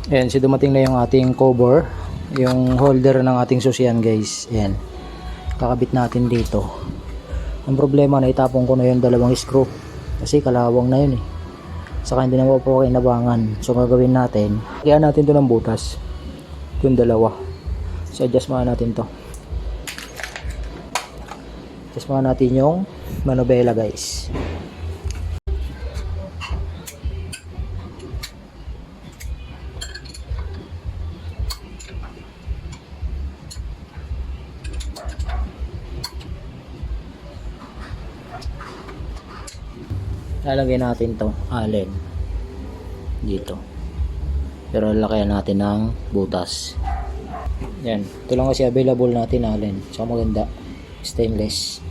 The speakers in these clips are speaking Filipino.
Ayan, si dumating na yung ating cover, yung holder ng ating susian guys. Ayan, kakabit natin dito. Ang problema na itapon ko na yung dalawang screw kasi kalawang na yun eh, saka hindi na po kinabangan. So gagawin natin, kaya natin to ng butas, yung dalawa. So adjust muna natin to, adjust muna natin yung manubela guys. Lalagyan natin to allen dito, pero lalakayan natin ng butas. Yan, ito lang kasi available natin allen, so maganda, stainless.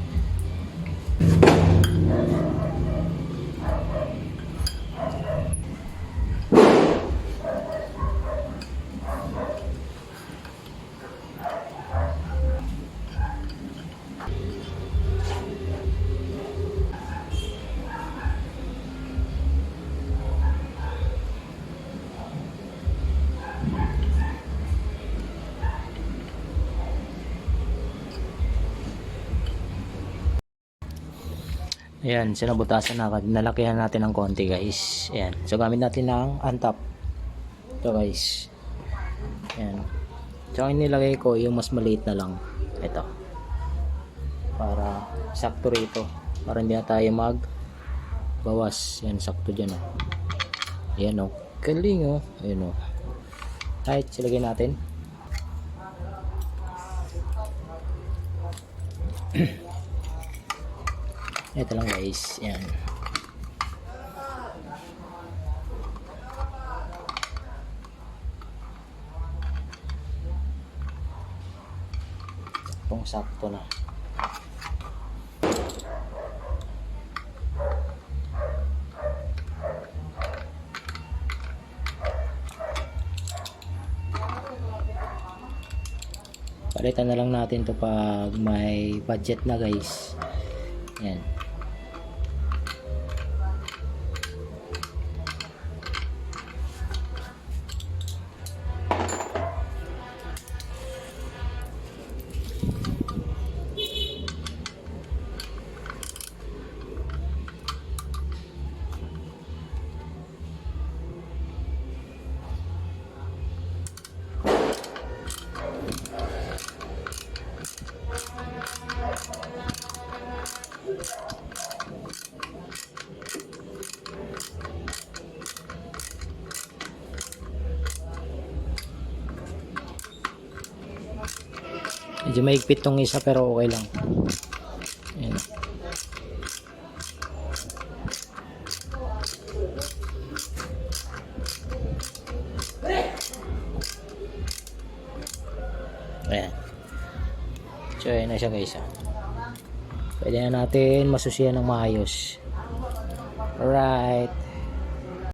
Ayan, sinabutasan na, nalakihan natin ng konti guys. Ayan, so gamit natin ng untap ito guys. Ayan, so ang nilagay ko yung mas maliit na lang, ito, para sakto rito, para hindi na tayo mag bawas. Yan, sakto dyan oh. Ayan oh, galing oh. Ayan oh, right, silagay natin. Ito lang guys, yan. Itong sakto na. Palitan na lang natin to pag may budget na guys. Yan. Medyo maigpit tong isa pero okay lang. Ayan. Ayan. So ayan na siya guys. Pwede na natin masusiyan ng maayos. Alright.